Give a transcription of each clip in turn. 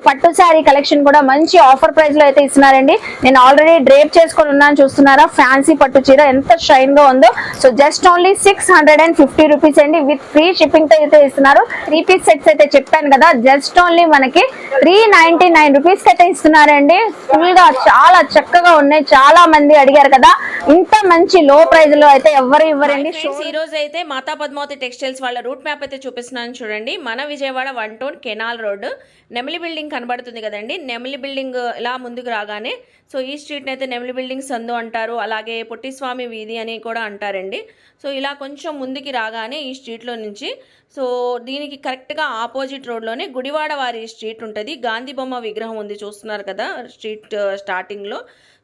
పట్టు శారీ కలెక్షన్ కూడా మంచి ఆఫర్ ప్రైస్ లో అయితే ఇస్తున్నారండి. నేను ఆల్రెడీ డ్రేప్ చేసుకొని ఉన్నాను, చూస్తున్నారా? ఫ్యాన్సీ పట్టు చీర ఎంత షైన్ గా ఉందో. సో జస్ట్ ఓన్లీ 650 రూపీస్ అండి, విత్ ఫ్రీ షిప్పింగ్ తో అయితే ఇస్తున్నారు. 3 పీస్ సెట్స్ అయితే చెప్పాను కదా, జస్ట్ ఓన్లీ మనకి 399 రూపీస్ అయితే ఇస్తున్నారండి. ఫుల్ గా చాలా చక్కగా ఉన్నాయి. చాలా మంది అడిగారు కదా, ఇంత మంచి లో ప్రైస్ లో అయితే ఎవరు ఇవ్వరండి. ఈ రోజు అయితే మాతా పద్మావతి టెక్స్టైల్స్ వాళ్ళ రూట్ మ్యాప్ అయితే చూపిస్తున్నాను చూడండి. మన విజయవాడ 1 టౌన్ కెనాల్ రోడ్ నెమలి బిల్డింగ్ కనబడుతుంది కదండి. నెమలి బిల్డింగ్ ఇలా ముందుకు రాగానే సో ఈ స్ట్రీట్ని అయితే నెమలి బిల్డింగ్ సందు అంటారు, అలాగే పొట్టిస్వామి వీధి అని కూడా అంటారండి. సో ఇలా కొంచెం ముందుకి రాగానే ఈ స్ట్రీట్లో నుంచి సో దీనికి కరెక్ట్గా ఆపోజిట్ రోడ్లోనే గుడివాడ వారి స్ట్రీట్ ఉంటుంది. గాంధీ బొమ్మ విగ్రహం ఉంది, చూస్తున్నారు కదా స్ట్రీట్ స్టార్టింగ్లో.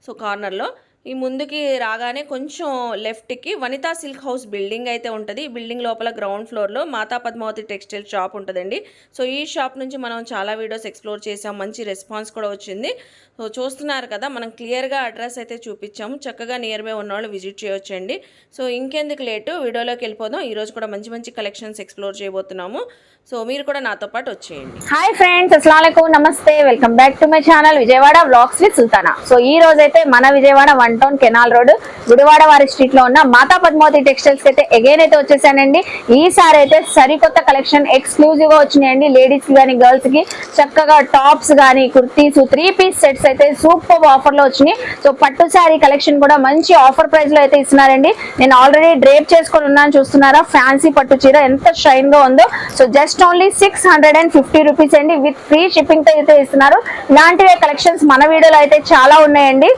సో కార్నర్లో ఈ ముందుకి రాగానే కొంచెం లెఫ్ట్కి వనితా సిల్క్ హౌస్ బిల్డింగ్ అయితే ఉంటుంది. ఈ బిల్డింగ్ లోపల గ్రౌండ్ ఫ్లోర్లో మాతా పద్మావతి టెక్స్టైల్ షాప్ ఉంటుందండి. సో ఈ షాప్ నుంచి మనం చాలా వీడియోస్ ఎక్స్ప్లోర్ చేసాం, మంచి రెస్పాన్స్ కూడా వచ్చింది. సో చూస్తున్నారు కదా, మనం క్లియర్గా అడ్రస్ అయితే చూపించాము. చక్కగా నియర్ బై ఉన్నవాళ్ళు విజిట్ చేయొచ్చండి. సో ఇంకెందుకు లేటు, వీడియోలోకి వెళ్ళిపోదాం. ఈరోజు కూడా మంచి మంచి కలెక్షన్స్ ఎక్స్ప్లోర్ చేయబోతున్నాము. సో మీరు కూడా నాతో పాటు వచ్చేయండి. హాయ్ ఫ్రెండ్స్, అస్సలాముఅలైకుం, నమస్తే, welcome back to my channel Vijayawada vlogs with Sultana. So ఈ రోజు అయితే మన Vijayawada 1 town canal road Gudivada వారి స్ట్రీట్ లో ఉన్న మాతా పద్మావతి టెక్స్టైల్స్ అయితే అగైన్ అయితే వచ్చేసానండి. ఈసారి అయితే సరికొత్త కలెక్షన్ ఎక్స్క్లూజివ్ గా వచ్చినాయండి. లేడీస్ కి కానీ గర్ల్స్ కి చక్కగా టాప్స్ కానీ కుర్తీస్ 3 పీస్ సెట్స్ అయితే సూపర్ ఆఫర్ లో వచ్చినాయి. సో పట్టు శారీ కలెక్షన్ కూడా మంచి ఆఫర్ ప్రైస్ లో అయితే ఇస్తున్నారండి. నేను ఆల్రెడీ డ్రేప్ చేసుకొని ఉన్నాను, చూస్తున్నారా? ఫ్యాన్సీ పట్టు చీర ఎంత షైన్ గా ఉందో. సో జస్ట్ ఓన్లీ 650 రూపీస్ అండి, విత్ ఫ్రీ షిప్పింగ్ తో అయితే ఇస్తున్నారు. ఇలాంటివే కలెక్షన్స్ మన వీడియోలో అయితే చాలా ఉన్నాయండి.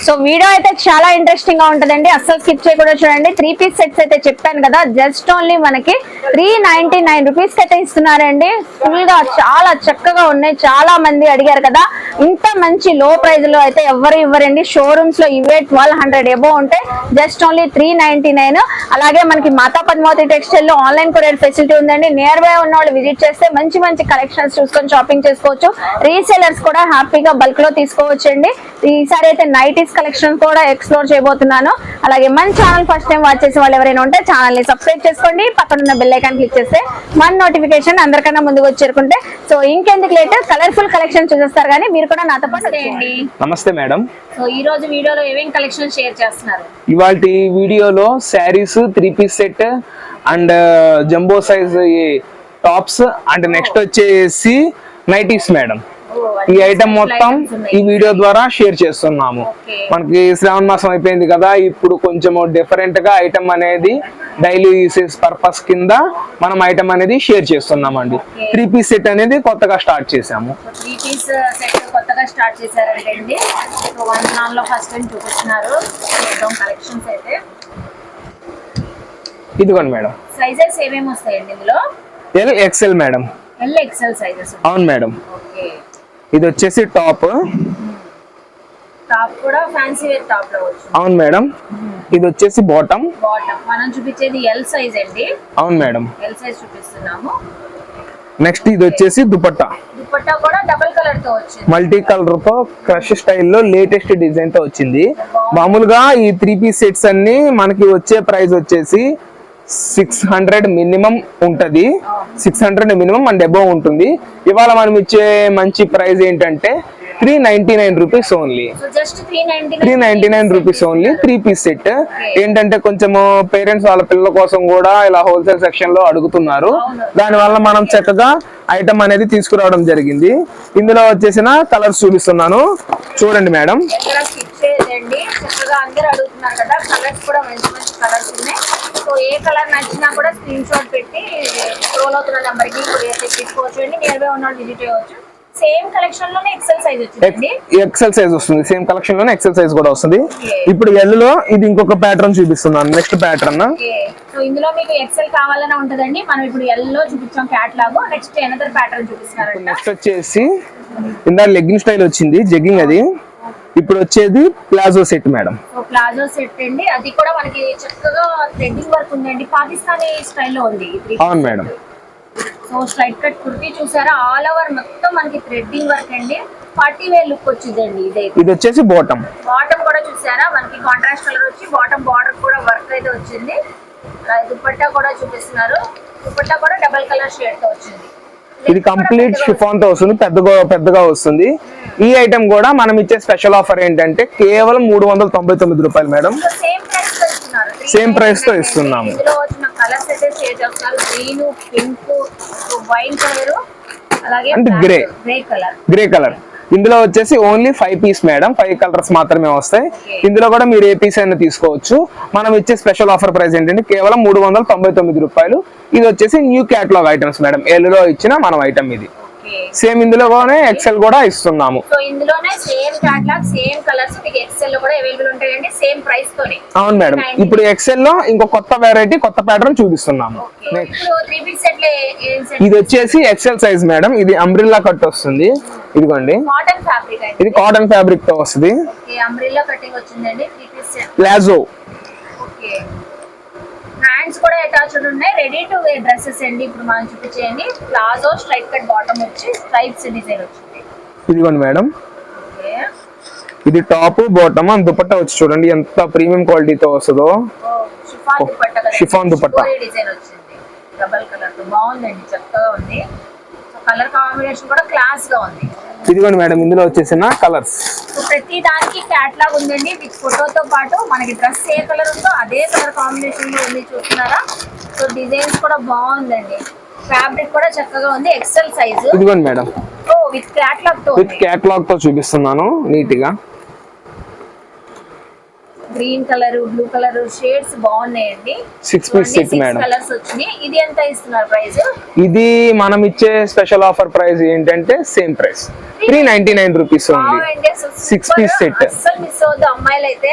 సో వీడియో అయితే చాలా ఇంట్రెస్టింగ్ గా ఉంటుందండి, అస్సలు స్కిప్ చేయకుండా చూడండి. 3 పీస్ సెట్స్ అయితే చెప్పాను కదా, జస్ట్ ఓన్లీ మనకి 399 రూపీస్ అయితే ఇస్తున్నారండి. ఫుల్ గా చాలా చక్కగా ఉన్నాయి. చాలా మంది అడిగారు కదా, ఇంత మంచి లో ప్రైస్ లో అయితే ఎవరు ఇవ్వరండి. షోరూమ్స్ లో ఇవే 1200 ఎబో ఉంటాయి, జస్ట్ ఓన్లీ 399. అలాగే మనకి మాతా పద్మావతి టెక్స్టైల్ లో ఆన్లైన్ కొరియర్ ఫెసిలిటీ ఉందండి. నియర్ బై ఉన్న వాళ్ళు విజిట్ చేస్తే మంచి మంచి కలెక్షన్స్ చూసుకొని షాపింగ్ చేసుకోవచ్చు. రీసేలర్స్ కూడా హ్యాపీగా బల్క్ లో తీసుకోవచ్చు అండి. ఈసారి అయితే నైటీస్ కలెక్షన్ కూడా ఎక్స్ప్లోర్ చేయబోతున్నాను. అలాగే మన ఛానల్ ఫస్ట్ టైం వాచ్ చేసే వాళ్ళు ఎవరైనా ఉంటే ఛానల్ ని సబ్స్క్రైబ్ చేసుకోండి, పక్కన ఉన్న బెల్ ఐకాన్ క్లిక్ చేస్తే మన నోటిఫికేషన్ అందరికన్నా ముందుకు వచ్చేరుకుంటే. సో ఇంకెందుకు లేట్, కలర్ఫుల్ కలెక్షన్ చూసేస్తారు కానీ మీరు కూడా నాతో పాటు చేయండి. నమస్తే మేడం. సో ఈ రోజు వీడియోలో ఏమేం కలెక్షన్ షేర్ చేస్తున్నారు? ఇవాళ వీడియోలో saris 3 piece set and jumbo size tops and next వచ్చేసి నైటీస్ మేడం. ఈ ఐటమ్ మొత్తం ఈ వీడియో ద్వారా షేర్ చేస్తున్నాము. మనకి శ్రావణ మాసం అయిపోయింది కదా, ఇప్పుడు కొంచెం డిఫరెంట్ గా ఐటమ్ అనేది డైలీ యూసేజ్ పర్పస్ కింద మనం ఐటమ్ అనేది షేర్ చేస్తున్నాం అండి. 3 పీస్ సెట్ అనేది కొత్తగా స్టార్ట్ చేసాము. 3 పీస్ సెట్ కొత్తగా స్టార్ట్ చేశారండి. సో 1 నాన్ లో ఫస్ట్ టైం చూపిస్తున్నారు కలెక్షన్స్ అయితే. ఇదిగోండి మేడం, సైజెస్ ఏమేమి వస్తాయండి ఇందులో? L XL madam. L XL sizes. అవును మేడం. ఓకే, ఇది వచ్చేసి టాప్. టాప్ కూడా ఫ్యాన్సీ వేర్ టాప్ లో వచ్చింది. అవును మేడం. ఇది వచ్చేసి బాటమ్. బాటమ్ మనం చూపించేది ఎల్ సైజ్ అండి. అవును మేడం, ఎల్ సైజ్ చూపిస్తున్నాము. నెక్స్ట్ ఇది వచ్చేసి దుపట్టా. దుపట్టా కూడా డబుల్ కలర్ తో వచ్చింది, మల్టీ కలర్ తో క్రష్ స్టైల్లో లేటెస్ట్ డిజైన్ తో వచ్చింది. మామూలుగా ఈ 3 పీస్ సెట్స్ అన్ని మనకి వచ్చే ప్రైస్ వచ్చేసి 600 మినిమం ఉంటది. 600 మినిమం అండ్ అబోవ్ ఉంటుంది. ఇవాళ మనం ఇచ్చే మంచి ప్రైస్ ఏంటంటే 399 rupees only. 399 rupees only 3 piece set. ఏంటంటే కొంచెము పేరెంట్స్ వాళ్ళ పిల్లల కోసం కూడా ఇలా హోల్సేల్ సెక్షన్ లో అడుగుతున్నారు. దాని వల్ల మనం చక్కగా ఐటమ్ అనేది తీసుకురావడం జరిగింది. ఇందులో వచ్చేసిన కలర్స్ చూపిస్తున్నాను, చూడండి మేడం. సో ఏ కలర్ నచ్చినా కూడా స్క్రీన్ షాట్ పెట్టి స్క్రోల్ అవుతున్న నెంబర్ కి కొరియర్ తెప్పించుకోవచ్చు అండి. నియర్ బై ఉన్న విజిట్ చేయవచ్చు. సేమ్ కలెక్షన్ లోనే ఎక్సెల్ సైజ్ వచ్చింది. ఎక్సెల్ సైజ్ వస్తుంది, సేమ్ కలెక్షన్ లోనే ఎక్సెల్ సైజ్ కూడా వస్తుంది. ఇప్పుడు ఎల్ లో ఇది ఇంకొక ప్యాటర్న్ చూపిస్తున్నాను, నెక్స్ట్ ప్యాటర్న్. సో ఇందులో మీకు ఎక్సెల్ కావాలనే ఉంటదండి. మనం ఇప్పుడు ఎల్ లో చూపించాం క్యాటలాగ్. నెక్స్ట్ అనదర్ ప్యాటర్న్ చూపిస్తున్నారు. నెక్స్ట్ వచ్చేసి ఇందా లెగ్గింగ్ స్టైల్ వచ్చింది, జగ్గింగ్ అది. ఇప్పుడు వచ్చేది palazzo set madam. So palazzo set అండి, అది కూడా మనకి చక్కగా థ్రెడ్డింగ్ వర్క్ ఉందండి, పాకిస్తానీ స్టైల్లో ఉంది. అవును madam. So straight cut kurti చూసారా, ఆల్ ఓవర్ మొత్తం మనకి థ్రెడ్డింగ్ వర్క్ అండి. పార్టీ వేర్ లుక్ వచ్చిందండి. ఇది వచ్చేసి బాటమ్. బాటమ్ కూడా చూసారా, మనకి కాంట్రాస్ట్ కలర్ వచ్చి బాటమ్ బార్డర్ కూడా వర్క్ అయితే వచ్చింది. దుపట్టా కూడా చూపిస్తున్నారు. దుపట్టా కూడా డబల్ కలర్ షేడ్ తో వచ్చింది. ఇది కంప్లీట్ షిఫాన్ తో వస్తుంది, పెద్దగా వస్తుంది. ఈ ఐటమ్ కూడా మనం ఇచ్చే స్పెషల్ ఆఫర్ ఏంటంటే కేవలం 399 రూపాయలు మేడం. సేమ్ ప్రైస్ తో ఇస్తున్నాము. ఇందులో వచ్చిన కలర్స్ అయితే షేర్ చేస్తున్నారు. గ్రీన్, పింక్, వైన్ కలర్, అలాగే అంటే గ్రే కలర్. ఇందులో వచ్చేసి ఓన్లీ 5 పీస్ మేడం, 5 కలర్స్ మాత్రమే వస్తాయి. ఇందులో కూడా మీరు ఏ పీస్ అయినా తీసుకోవచ్చు. మనం ఇచ్చే స్పెషల్ ఆఫర్ ప్రైస్ ఏంటంటే కేవలం 399 రూపాయలు. ఇది వచ్చేసి new catalogue items madam, yellow ఇచ్చిన మనం ఐటమ్ ఇది. సేమ్ ఇందులోనే ఎక్సెల్ కూడా ఇస్తున్నాము. సో ఇందులోనే సేమ్ క్యాటలాగ్, సేమ్ కలర్స్ మీకు ఎక్సెల్ లో కూడా అవైలబుల్ ఉంటాయండి, సేమ్ ప్రైస్ తోనే. అవును మేడం. ఇప్పుడు ఎక్సెల్ లో ఇంకో కొత్త వెరైటీ, కొత్త ప్యాటర్న్ చూపిస్తున్నాము. ఇది వచ్చేసి ఎక్సెల్ సైజ్ మేడం. ఇది అంబ్రిల్లా కట్ వస్తుంది. ఇదిగోండి, కాటన్ ఫ్యాబ్రిక్. ఇది కాటన్ ఫ్యాబ్రిక్ తో వస్తుంది. అంబ్రిల్లా కటింగ్ వచ్చిందండి. 3 piece set palazzo. Okay, hands కూడా అటాచ్డ్ ఉన్నాయి. రెడీ టు వేర్ డ్రెస్సెస్ అండి. ఇప్పుడు మనం చూపించేయండి. ప్లాజో స్ట్రైట్ కట్ బాటమ్ వచ్చి స్ట్రైప్స్ డిజైన్ వచ్చింది. ఇదిగోండి మేడం, ఓకే. ఇది టాప్ బాటమ్ అండ్ దుపట్టా వచ్చి చూడండి ఎంత ప్రీమియం క్వాలిటీతో వస్తుందో. షిఫాన్ దుపట్టా కదా, షిఫాన్ దుపట్టా డిజైన్ వచ్చింది. డబల్ కలర్ తో బాగుందండి, చక్కగా ఉంది. సో కలర్ కాంబినేషన్ కూడా క్లాస్ గా ఉంది. ఇదిగోండి మేడం, ఇందులో వచ్చేసిన కలర్స్. సో ప్రతి దానికి క్యాటలాగ్ ఉందండి విత్ ఫోటోతో పాటు. మనకి డ్రెస్ ఏ కలర్ ఉందో అదే కలర్ కాంబినేషన్ లో ఉంది, చూస్తున్నారా? సో డిజైన్స్ కూడా బాగుందండి. ఫ్యాబ్రిక్ కూడా చక్కగా ఉంది. XL size. ఇదిగోండి మేడం, ఓ విత్ క్యాటలాగ్ తో, విత్ క్యాటలాగ్ తో చూపిస్తున్నాను నీట్ గా. Green colour, blue colour shades బాగున్నాయండి. 6 పీస్ సెట్ మేడం. కలర్స్ వచ్చినాయి. ఇది ఎంత ఇస్తున్నారు ప్రైస్? ఇది మనం ఇచ్చే స్పెషల్ ఆఫర్ ప్రైస్ ఏంటంటే same price 399 rupees only. 6 piece set. అస్సలు మిస్ అవుతుంది అమ్మాయిలు అయితే.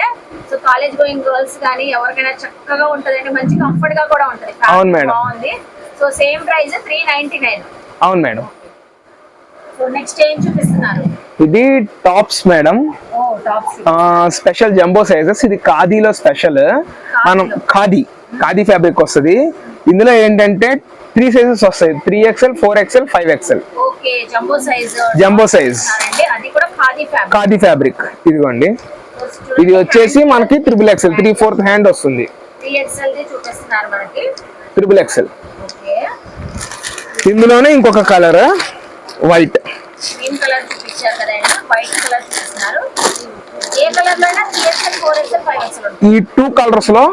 సో కాలేజ్ గోయింగ్ గర్ల్స్ కానీ ఎవరికైనా చక్కగా ఉంటదండి, మంచి కంఫర్ట్ గా కూడా ఉంటది. అవును మేడం, బాగుంది. So same price 399. అవును మేడం. సో నెక్స్ట్ ఏం చూపిస్తున్నారు? ఇది టాప్స్ మేడం. ఓ టాప్స్. Special jumbo sizes. ఇది ఖాదీలో స్పెషల్. మనం ఖాదీ ఫ్యాబ్రిక్ వస్తుంది. ఇందులో ఏంటంటే 3 సైజెస్ వస్తాయి, 3XL, 4XL, 5XL. Okay, jumbo size. Jumbo size, అది కూడా ఖాదీ ఫ్యాబ్రిక్. ఇదిగోండి, ఇది వచ్చేసి మనకి XXL 3/4 హ్యాండ్ వస్తుంది. 3XL ది చూపిస్తున్నారు మనకి. XXL. ఓకే, ఇందులోనే ఇంకొక కలర్ వైట్. గ్రీన్ కలర్ చూపించారు కదండి, వైట్ కలర్ చూపిస్తున్నారు. ఏ కలర్ లో అయినా 3XL, 4XL, 5XL ఉంటుంది. ఈ 2 కలర్స్ లో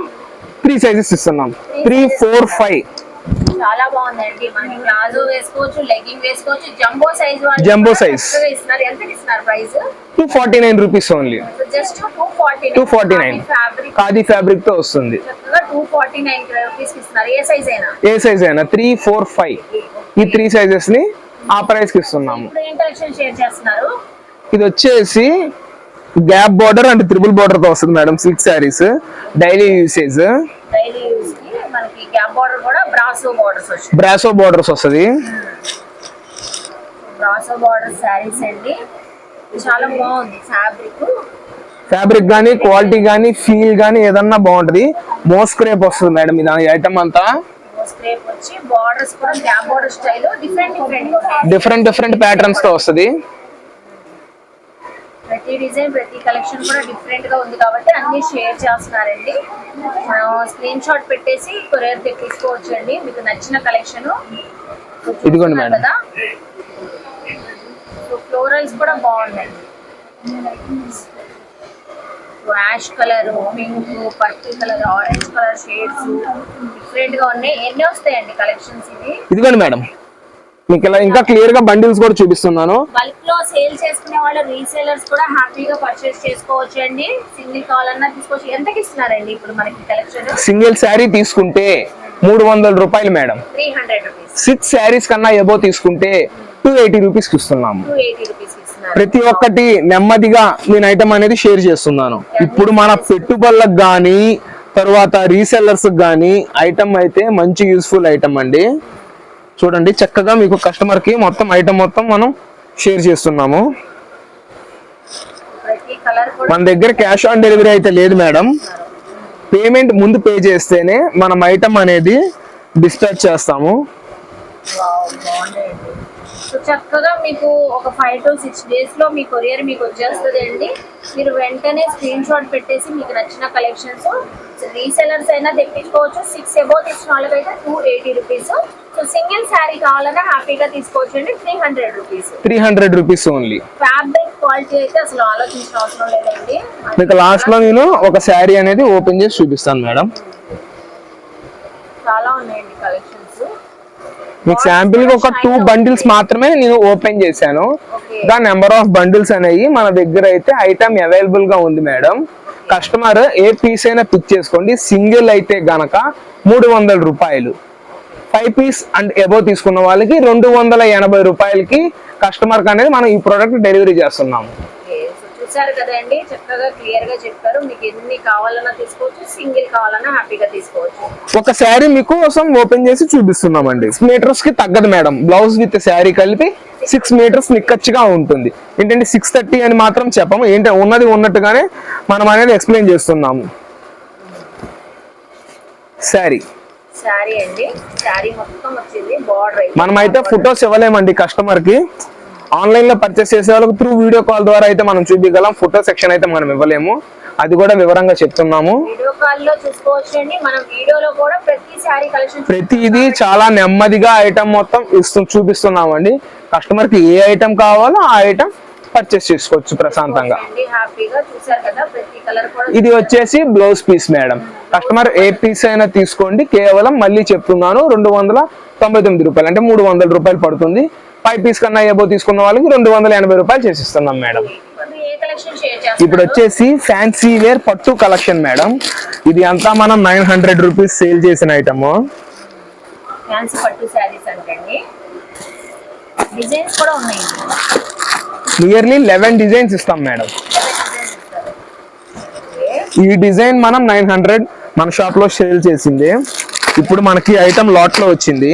3 సైజెస్ ఇస్తున్నాం. 3, 4, 5. చాలా బాగుందండి. మనకి ప్లాజో వేసుకోవచ్చు, లెగ్గింగ్ వేసుకోవచ్చు. జంబో సైజ్ వాళ్ళు జంబో సైజ్ ఇస్తున్నారు. ఎంత ఇస్తున్నారు price? 249 rupees only. Just 249. Fabric, khadi fabric తో వస్తుంది. చక్కగా 249 రూపీస్ ఇస్తున్నారు. ఏ సైజ్ అయినా, 3, 4, 5 ఈ 3 సైజెస్ ని ఆ ప్రైస్ కి ఇస్తున్నాము. ఇప్పుడు ఏం కలెక్షన్ షేర్ చేస్తున్నారు? ఇది వచ్చేసి gap border and triple border తో వస్తుంది madam. Silk saris daily usage. Daily use కి మనకి గ్యాప్ బార్డర్ కూడా బ్రాసో బార్డర్స్ వచ్చాయి. బ్రాసో బార్డర్స్ వస్తుంది. బ్రాసో బార్డర్ శారీస్ అండి. చాలా బాగుంది ఫ్యాబ్రిక్ గానీ, క్వాలిటీ గానీ, ఫీల్ గానీ ఏదన్నా బాగుంటది. మోస్క్రేప్ వస్తుంది మేడం. ఇది ఐటమ్ అంతా స్క్రేప్ వచ్చి బార్డర్స్ కూడా gap border style different patterns తో వస్తుంది. ప్రతి డిజైన్, ప్రతి కలెక్షన్ కూడా డిఫరెంట్ గా ఉంది కాబట్టి అన్ని షేర్ చేస్తున్నారండి. మనం స్క్రీన్ షాట్ పెట్టేసి కొరియర్ తెప్పించుకోవచ్చు అండి మీకు నచ్చిన కలెక్షన్. ఇదిగోండి మేడం కదా, ఫ్లోరల్స్ కూడా బాగున్నాయి. Ash colour, pink, purple colour, orange colour shades different గా ఉన్నాయి. ఎన్ని వస్తాయండి కలెక్షన్స్ ఇది? ఇదిగోండి మేడం, మీకు ఇలా ఇంకా క్లియర్ గా బండిల్స్ కూడా చూపిస్తున్నాను. బల్క్ లో సేల్ చేసుకునే వాళ్ళు, రీసేలర్స్ కూడా హ్యాపీగా పర్చేస్ చేసుకోవచ్చు అండి. సింగిల్ కావాలన్నా తీసుకోవచ్చు. ఎంతకి ఇస్తున్నారండి ఇప్పుడు మనకి కలెక్షన్? సింగిల్ శారీ తీసుకుంటే 300 రూపాయలు మేడం. 300 రూపీస్. 6 శారీస్ కన్నా ఎబో తీసుకుంటే 280 రూపీస్ కి ఇస్తున్నాము. 280 రూపీస్ ఇస్తున్నారు. ప్రతి ఒక్కటి నెమ్మదిగా నేను ఐటమ్ అనేది షేర్ చేస్తున్నాను. ఇప్పుడు మన పెట్టుబడులకు గానీ, తర్వాత రీసెల్లర్స్ గానీ ఐటమ్ అయితే మంచి యూస్ఫుల్ ఐటమ్ అండి. చూడండి, చక్కగా మీకు కస్టమర్ కి మొత్తం ఐటమ్ మొత్తం మనం షేర్ చేస్తున్నాము. మన దగ్గర క్యాష్ ఆన్ డెలివరీ అయితే లేదు మేడం. పేమెంట్ ముందు పే చేస్తేనే మనం ఐటమ్ అనేది డిస్పాచ్ చేస్తాము. సో చక్కగా మీకు ఒక 5 to 6 days లో మీ కొరియర్ మీకు వచ్చేస్తుంది అండి. మీరు వెంటనే స్క్రీన్ షాట్ పెట్టేసి మీకు నచ్చిన కలెక్షన్స్ రీసెలర్స్ అయినా తెప్పించుకోవచ్చు. 6 అబౌవ్ ఇచ్చిన వాళ్ళకైతే 280 రూపీస్. సో సింగిల్ శారీ కావాలన్నా హ్యాపీగా తీసుకోవచ్చు అండి. 300 rupees. 300 rupees only. Fabric quality అయితే అసలు ఆలోచించిన అవసరం లేదండి. మీకు లాస్ట్ లో నేను ఒక శారీ అనేది ఓపెన్ చేసి చూపిస్తాను మేడం. చాలా ఉన్నాయండి కలెక్షన్స్. మీకు శాంపిల్ గా ఒక 2 బండిల్స్ మాత్రమే నేను ఓపెన్ చేశాను. దా నెంబర్ ఆఫ్ బండిల్స్ అనేవి మన దగ్గర అయితే ఐటమ్ అవైలబుల్ గా ఉంది మేడం. కస్టమర్ ఏ పీస్ అయినా పిక్ చేసుకోండి. సింగిల్ అయితే గనక 300 రూపాయలు. 5 పీస్ అండ్ ఎబో తీసుకున్న వాళ్ళకి 280 రూపాయలకి కస్టమర్ అనేది మనం ఈ ప్రోడక్ట్ డెలివరీ చేస్తున్నాము. చూసారు కదండి, చక్కగా క్లియర్ గా చెప్పారు. మీకు ఎన్ని కావాలన్నా తీసుకోవచ్చు, సింగిల్ కావాలన్నా హ్యాపీగా తీసుకోవచ్చు. ఒక శారీ మీకు కోసం ఓపెన్ చేసి చూపిస్తున్నామండి. 6 మీటర్స్ కి తగ్గదు మేడం. బ్లౌజ్ విత్ శారీ కలిపి 6 మీటర్స్ నిక్కచ్చిగా ఉంటుంది. ఏంటంటే 630 అని మాత్రం చెప్పము. ఏంటంటే ఉన్నది ఉన్నట్టుగానే మనం అనేది ఎక్స్ప్లెయిన్ చేస్తున్నాము. శారీ అండి, శారీ మొత్తం వచ్చింది బార్డర్. మనమైతే ఫొటోస్ ఇవ్వలేమండి కస్టమర్ కి. ఆన్లైన్ లో పర్చేస్ చేసే వాళ్ళకి త్రూ వీడియో కాల్ ద్వారా అయితే మనం చూపించగలం. ఫోటో సెక్షన్ అయితే మనం ఇవ్వలేము. అది కూడా వివరంగా చెప్తున్నాము. వీడియో కాల్ లో చూసుకోవచ్చండి. మనం వీడియోలో కూడా ప్రతి శారీ కలెక్షన్ ప్రతిదీ చాలా నెమ్మదిగా ఐటమ్ మొత్తం చూపిస్తున్నాము అండి. కస్టమర్ కి ఏ ఐటమ్ కావాలో ఆ ఐటమ్ పర్చేస్ చేసుకోవచ్చు ప్రశాంతంగా. హ్యాపీగా. చూసారు కదా, ప్రతి కలర్ కూడా. ఇది వచ్చేసి బ్లౌజ్ పీస్ మేడం. కస్టమర్ ఏ పీస్ అయినా తీసుకోండి. కేవలం మళ్ళీ చెప్తున్నాను 299 రూపాయలు, అంటే 300 రూపాయలు పడుతుంది. 5 పీస్ కన్నా ఏబో తీసుకున్న వాళ్ళకి 280 రూపాయలు చేసిస్తున్నాం మేడం. ఇప్పుడు వచ్చేసి ఫ్యాన్సీ వేర్ పట్టు కలెక్షన్ మేడం. ఇది అంతా మనం 900 రూపీస్ సేల్ చేసిన ఐటమ్. ఫ్యాన్సీ పట్టు శారీస్ అంటే డిజైన్స్ కూడా ఉన్నాయి. నియర్లీ 11 డిజైన్స్ ఇస్తాం మేడం. ఈ డిజైన్ మనం 900 మన షాప్ లో సేల్ చేసింది. ఇప్పుడు మనకి ఐటమ్ లాట్ లో వచ్చింది.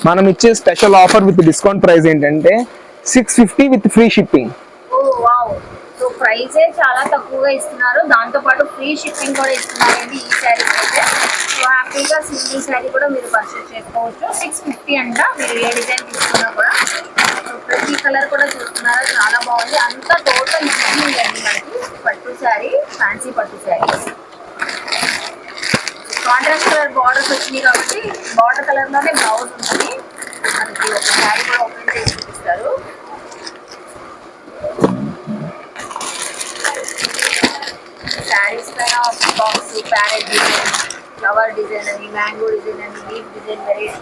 మనం ఇచ్చే special offer with discount price ఏంటంటే 650 విత్ ఫ్రీ షిప్పింగ్. ప్రైస్ చాలా తక్కువగా ఇస్తున్నారు. దాంతో పాటు ఫ్రీ షిప్పింగ్ కూడా ఇస్తున్నారండి ఈ శారీస్ అయితే. సో హ్యాపీగా సింగిల్ శారీ కూడా మీరు పర్చేస్ చేసుకోవచ్చు. 650 అంట. మీరు ఏ డిజైన్ తీసుకున్నా కూడా. ప్రతి కలర్ కూడా చూస్తున్నారా, చాలా బాగుంది. అంతా టోటల్ మిక్సింగ్ అండి మనకి. పట్టు శారీ, ఫ్యాన్సీ పట్టు శారీ. కాంట్రాస్ట్ కలర్ బార్డర్స్ వచ్చినాయి కాబట్టి బార్డర్ కలర్ లోనే బ్లౌజ్ ఉంటుంది. మనకి ఒక శారీ కూడా ఓపెన్ చేసి చూపిస్తారు. శారీస్ పైన box, parrot design, flower design అని, మ్యాంగో డిజైన్ అని, లీఫ్ డిజైన్, వెరైటీ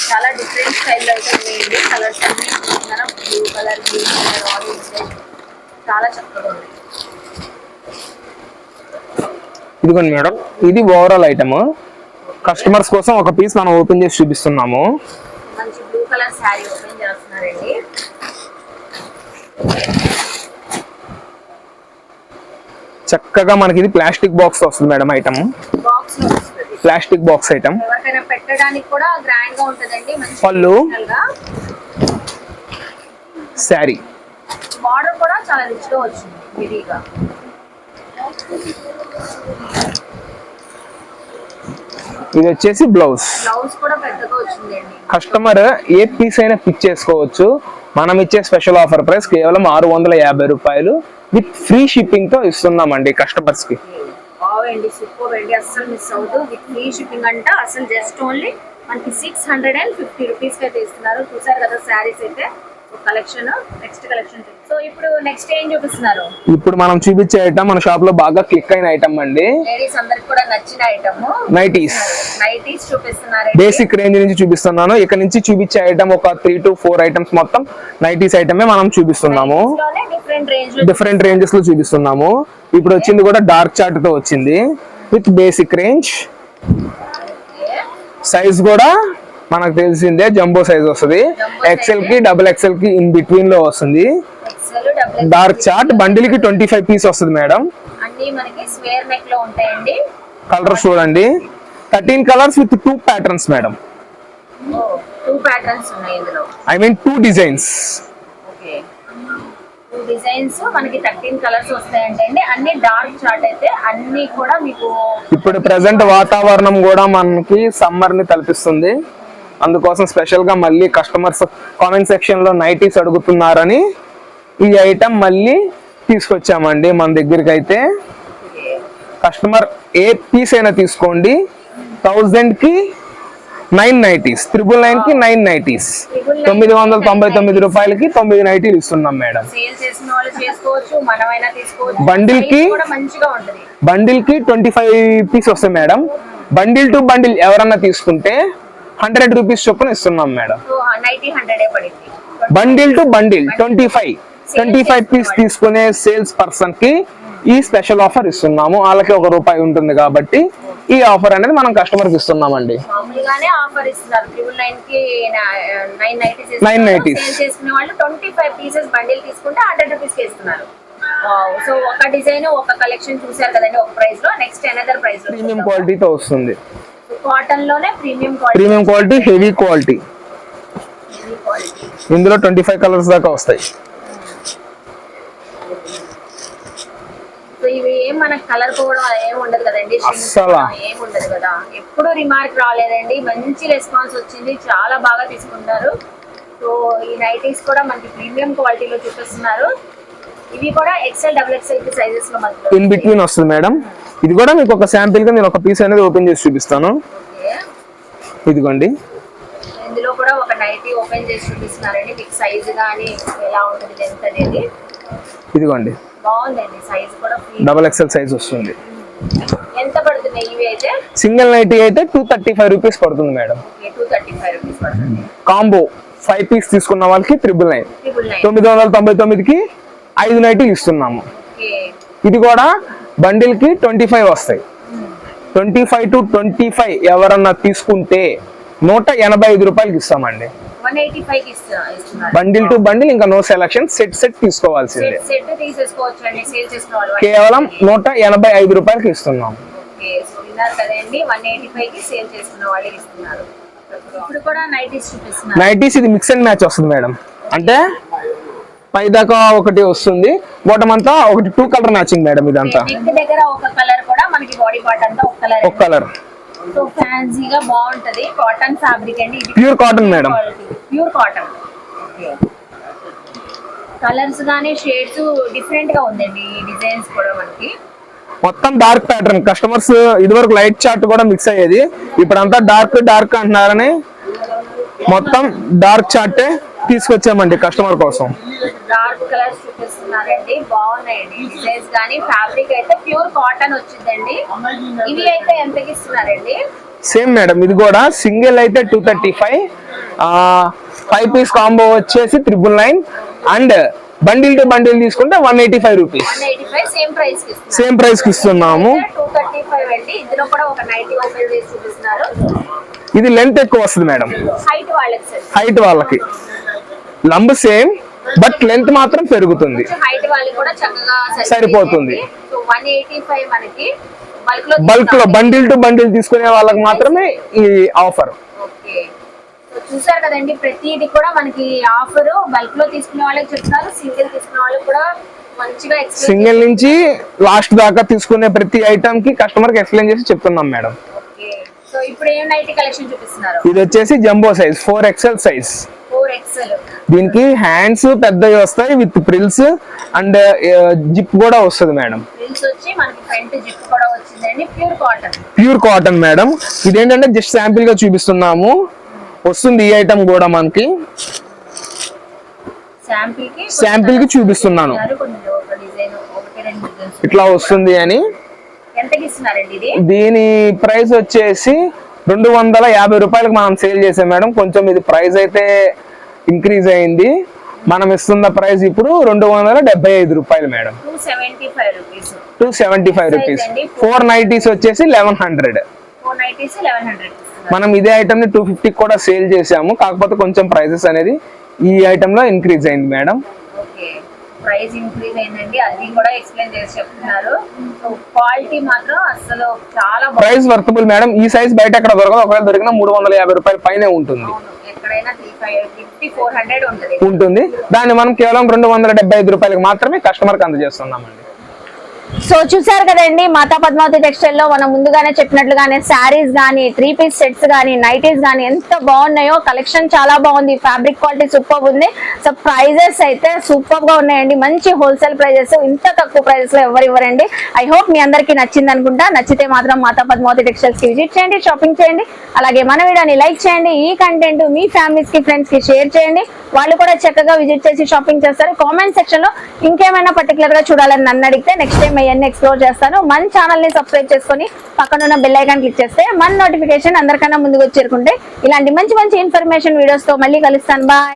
చాలా డిఫరెంట్ స్టైల్లో అయితే ఉన్నాయండి. కలర్స్ అన్ని చూస్తున్నారా, blue colour, green colour, orange colour, చాలా చక్కగా ఉన్నాయి. ఇదిగోండి మేడం, ఇది ఓవరాల్ ఐటమ్. కస్టమర్స్ కోసం ఒక పీస్ మనం ఓపెన్ చేసి చూపిస్తున్నాము. మంచి బ్లూ కలర్ శారీ ఓపెన్ చేస్తున్నారండి. చక్కగా మనకి ఇది ప్లాస్టిక్ బాక్స్ వస్తుంది మేడం. ఐటమ్ బాక్స్ లో వస్తుంది. Plastic box item. ఎవరికైనా పెట్టడానికి కూడా గ్రాండ్ గా ఉంటదండి. మంచి పళ్ళు, శారీ, బార్డర్ కూడా చాలా రిచ్ గా వచ్చింది విడిగా. ఇది వచ్చేసి బ్లౌజ్. బ్లౌజ్ కూడా పెద్దగా వచ్చిందండి. కస్టమర్ ఏ పీస్ అయినా పిక్ చేసుకోవచ్చు. మనం ఇచ్చే స్పెషల్ ఆఫర్ ప్రైస్ కేవలం 650 రూపాయలు విత్ ఫ్రీ షిప్పింగ్ తో ఇస్తున్నామండి కస్టమర్స్ కి. బాగుంది, సూపర్ అండి. అసలు మిస్ అవుతూ విత్ ఫ్రీ షిప్పింగ్ అంట. అసలు జస్ట్ ఓన్లీ మనకి 650 రూపీస్ కి అయితే ఇస్తున్నారు. చూసారు కదా శారీస్ అయితే కలెక్షన్. Next collection. సో ఇప్పుడు నెక్స్ట్ ఏం చూపిస్తున్నారు? ఇప్పుడు మనం చూపించే ఐటమ్ మన షాప్ లో బాగా క్లిక్ అయిన ఐటమ్ అండి. లేడీస్ అందరికి కూడా నచ్చిన ఐటమ్ నైటీస్. నైటీస్ చూపిస్తున్నారు. బేసిక్ రేంజ్ నుంచి చూపిస్తున్నాను. ఇక్కడ నుంచి చూపించే ఐటమ్ ఒక 3 to 4 ఐటమ్స్ మొత్తం నైటీస్ ఐటమే మనం చూపిస్తున్నాము. డిఫరెంట్ రేంజెస్ లో చూపిస్తున్నాము. ఇప్పుడు వచ్చింది కూడా డార్క్ చార్ట్ తో వచ్చింది విత్ బేసిక్ రేంజ్. సైజ్ కూడా మనకు తెలిసిందే, జంబో సైజ్ వస్తుంది. XL కి XXL కి ఇన్ బిట్వీన్ లో వస్తుంది. డార్క్ చార్ట్ బండిల్ కి 25 పీస్ వస్తుంది మేడం. అన్ని మనకి స్క్వేర్ నెక్ లో ఉంటాయండి. కలర్స్ చూడండి, 13 colours with 2 patterns madam. 2 patterns ఉన్నాయి ఇందులో. I mean 2 designs. Okay, 2 designs మనకి 13 కలర్స్ వస్తాయంటే అండి. అన్ని డార్క్ చార్ట్ అయితే అన్ని కూడా మీకు. ఇప్పుడు ప్రెసెంట్ వాతావరణం కూడా మనకి సమ్మర్ ని తలపిస్తుంది. అందుకోసం స్పెషల్ గా మళ్ళీ కస్టమర్స్ కామెంట్ సెక్షన్ లో నైటీస్ అడుగుతున్నారని ఈ ఐటమ్ మళ్ళీ తీసుకొచ్చామండి మన దగ్గరికి. అయితే కస్టమర్ ఏ పీస్ అయినా తీసుకోండి, 1000 కి 990s 999 కి 990s 999 రూపాయలకి 9 నైటీలు ఇస్తున్నాం మేడం. సేల్ చేసిన వాళ్ళు చేసుకోవచ్చు, మనమైనా తీసుకోవచ్చు. బండిల్ కి కూడా మంచిగా ఉంటుంది. బండిల్ కి 25 పీస్ వస్తాయి మేడం. బండిల్ టు బండిల్ ఎవరన్నా తీసుకుంటే 100 రూపీస్ చొప్పున ఇస్తున్నాం మేడం. సో 100 పడింది. బండిల్ టు బండిల్ 25 పీస్ తీసుకునే సేల్స్ పర్సన్ కి ఈ స్పెషల్ ఆఫర్ ఇస్తున్నాము. వాళ్ళకి ₹1 ఉంటుంది కాబట్టి ఈ ఆఫర్ అనేది మనం కస్టమర్ కి ఇస్తున్నామండి. మామూలుగానే ఆఫర్ ఇస్తున్నారు. 999 కి 990 సేల్ చేసుకునే వాళ్ళు 25 పీసెస్ బండిల్ తీసుకుంటే 100 రూపీస్ కి ఇస్తున్నారు. సో ఒక డిజైన్ ఒక కలెక్షన్ చూసారు కదండి ఒక ప్రైస్ లో. నెక్స్ట్ అనదర్ ప్రైస్ లో ప్రీమియం క్వాలిటీతో వస్తుంది. కాటన్ లోనే ప్రీమియం క్వాలిటీ హెవీ క్వాలిటీ. ఇందులో 25 కలర్స్ దాకా వస్తాయి. సో ఇవి ఏం మనకు కలర్ పోవడం ఏం ఉండదు కదండి, అస్సలు ఏం ఉండదు కదా. ఎప్పుడు రిమార్క్ రాలేదండి, మంచి రెస్పాన్స్ వచ్చింది, చాలా బాగా తీసుకుంటారు. సో ఈ నైటీస్ కూడా మనకి ప్రీమియం క్వాలిటీలో చూపిస్తున్నారు. ఇవి కూడా XL XXL సైజెస్ లో మనకి ఇన్ బిట్వీన్ వస్తుంది మేడం. ఇది కూడా మీకు ఒక శాంపిల్ గా నేను ఒక పీస్ అనేది ఓపెన్ చేసి చూపిస్తాను. ఇదిగోండి, ఇందులో కూడా ఒక నైటీ ఓపెన్ చేసి చూపిస్తున్నారండి. మీకు సైజ్ కానీ ఎలా ఉంటుంది లెంత్ అనేది. ఇదిగోండి, బాగుందండి. సైజ్ కూడా XXL సైజ్ వస్తుంది. ఎంత పడుతున్నాయి ఇవి అయితే? సింగిల్ నైటీ అయితే 235 రూపీస్ పడుతుంది మేడం. 235 రూపీస్ పడుతుంది. కాంబో 5 పీస్ తీసుకున్న వాళ్ళకి 999 999 కి 5 నైటీలు ఇస్తున్నాము. ఇది కూడా బండిల్ కి 25 వస్తాయి. 25 to 25 ఎవరన్నా తీసుకుంటే 185 రూపాయలకి ఇస్తామండి. 185 కి ఇస్తున్నారు. బండిల్ టు బండిల్, ఇంకా నో సెలక్షన్, సెట్ తీసుకోవాల్సిందే. సెట్ తీసేసుకోవచ్చు అండి సేల్ చేసిన వాళ్ళు. కేవలం 185 రూపాయలకి ఇస్తున్నాం. ఓకే, సో విన్నారు కదండి, 185 కి సేల్ చేసుకున్న వాళ్ళకి ఇస్తున్నారు. ఇప్పుడు కూడా నైటీస్ చూపిస్తున్నారు. నైటీస్ ఇది మిక్స్ అండ్ మ్యాచ్ వస్తుంది మేడం. అంటే పై దాకా ఒకటి వస్తుంది, బాటమ్ అంతా ఒకటి 2 కలర్ మ్యాచింగ్ మేడం. ఇదంతా నెక్ దగ్గర ఒక కలర్ కూడా మనకి బాడీ పార్ట్ అంతా ఒక కలర్. సో ఫ్యాన్సీగా బాగుంటది. కాటన్ ఫ్యాబ్రిక్ అండి, ఇది pure cotton madam. Pure cotton. Colours గానీ షేడ్స్ డిఫరెంట్ గా ఉందండి. ఈ డిజైన్స్ కూడా మనకి మొత్తం డార్క్ ప్యాటర్న్. కస్టమర్స్ ఇదివరకు లైట్ చార్ట్ కూడా మిక్స్ అయ్యేది, ఇప్పుడు అంతా డార్క్ అంటున్నారని మొత్తం డార్క్ చార్టే తీసుకొచ్చామండి కస్టమర్ కోసం. డార్క్ కలర్స్ చూపిస్తున్నారండి, బాగున్నాయండి డిజైన్స్ కానీ. ఫ్యాబ్రిక్ అయితే ప్యూర్ కాటన్ వచ్చిందండి. ఇవి అయితే ఎంతకి ఇస్తున్నారండి? సేమ్ మేడం, ఇది కూడా సింగిల్ అయితే 235, 5 పీస్ కాంబో వచ్చేసి 999 అండ్ బండిల్ టు బండిల్ తీసుకుంటే 185 రూపీస్. 185 సేమ్ ప్రైస్ కి ఇస్తున్నాము. 235 అండి. ఇందులో కూడా ఒక 90 ఓపెన్ చేసి చూపిస్తున్నారు. ఇది లెంత్ ఎక్కువ వస్తుంది మేడం. హైట్ వాళ్ళకి లంబ్ సేమ్, బట్ లెంత్ మాత్రం పెరుగుతుంది. హైట్ వాళ్ళకి కూడా చక్కగా సరిపోతుంది. 185 మనకి బల్క్ లో బండిల్ టు బండిల్ తీసుకునే వాళ్ళకి మాత్రమే ఈ ఆఫర్. ఓకే, చూసారు కదండి, ప్రతిది కూడా మనకి ఆఫర్. బల్క్ లో తీసుకునే వాళ్ళకి చెప్తున్నారు, సింగిల్ తీసుకునే వాళ్ళకి కూడా మంచిగా సింగిల్ నుంచి లాస్ట్ దాకా తీసుకునే ప్రతి ఐటమ్ కి కస్టమర్ కి ఎక్స్ప్లెయిన్ చేసి చెప్తున్నాం మేడం. ఓకే, సో ఇప్పుడు ఏం నైటీ కలెక్షన్ చూపిస్తున్నారు? ఇది వచ్చేసి jumbo size 4XL size. 4XL. దీనికి హ్యాండ్స్ పెద్దవి వస్తాయి విత్ ప్రిల్స్ అండ్ జిప్ కూడా వస్తుంది మేడం. ప్రిల్స్ వచ్చి మనకి ఫ్రంట్ జిప్ కూడా వచ్చిందండి. Pure cotton madam. ఇదేంటంటే జస్ట్ శాంపిల్ గా చూపిస్తున్నాము. వస్తుంది ఈ ఐటమ్ కూడా మనకి శాంపిల్ కి చూపిస్తున్నాను. ఇట్లా వస్తుంది అని. దీని ప్రైస్ వచ్చేసి 250 రూపాయలకు మనం సేల్ చేసాం మేడం. కొంచెం ఇది ప్రైస్ అయితే ఇంక్రీజ్ అయింది. మనం ఇస్తున్న ప్రైస్ ఇప్పుడు 275 రూపాయలు మేడం. 275 రూపీస్. 4 నైటీస్ వచ్చేసి 1100. మనం ఇదే ఐటమ్ ని 250 కూడా సేల్ చేసాము, కాకపోతే కొంచెం ప్రైసెస్ అనేది ఈ ఐటమ్ లో ఇంక్రీజ్ అయింది మేడం. ప్రైస్ ఇంక్రీజ్ అయిందండి, అది కూడా ఎక్స్ప్లెయిన్ చేసి చెప్తున్నారు. క్వాలిటీ మాత్రం అసలు చాలా ప్రైస్ వర్తబుల్ మేడం. ఈ సైజ్ బయట ఎక్కడ దొరకదు, ఒకవేళ దొరికినా 350 రూపాయల పైనే ఉంటుంది. ఎక్కడైనా 350-400 ఉంటుంది. దాన్ని మనం కేవలం 275 రూపాయలకు మాత్రమే కస్టమర్ కి అందజేస్తున్నామండి. సో చూసారు కదండి, మాతా పద్మావతి టెక్స్టైల్ లో మనం ముందుగానే చెప్పినట్లుగానే శారీస్ గానీ, 3-piece సెట్స్ గానీ, నైటీస్ గానీ ఎంత బాగున్నాయో. కలెక్షన్ చాలా బాగుంది, ఫ్యాబ్రిక్ క్వాలిటీ సూపర్ ఉంది. సో ప్రైజెస్ అయితే సూపర్ గా ఉన్నాయండి, మంచి హోల్సేల్ ప్రైజెస్. ఇంత తక్కువ ప్రైజెస్ లో ఎవరు ఇవ్వరండి. ఐ హోప్ మీ అందరికీ నచ్చింది అనుకుంటా. నచ్చితే మాత్రం మాతా పద్మావతి టెక్స్టైల్స్ కి విజిట్ చేయండి, షాపింగ్ చేయండి. అలాగే మన వీడియోని లైక్ చేయండి. ఈ కంటెంట్ మీ ఫ్యామిలీస్ కి, ఫ్రెండ్స్ కి షేర్ చేయండి. వాళ్ళు కూడా చక్కగా విజిట్ చేసి షాపింగ్ చేస్తారు. కామెంట్ సెక్షన్ లో ఇంకేమైనా పర్టికులర్ గా చూడాలని నన్ను అడిగితే నెక్స్ట్ టైం అవన్నీ ఎక్స్ప్లోర్ చేస్తాను. మన ఛానల్ ని సబ్స్క్రైబ్ చేసుకొని పక్కన ఉన్న బెల్ ఐకాన్ క్లిక్ చేస్తే మన నోటిఫికేషన్ అందరికన్నా ముందుకు చేరుకుంటే ఇలాంటి మంచి మంచి ఇన్ఫర్మేషన్ వీడియోస్ తో మళ్ళీ కలుస్తాను. బాయ్.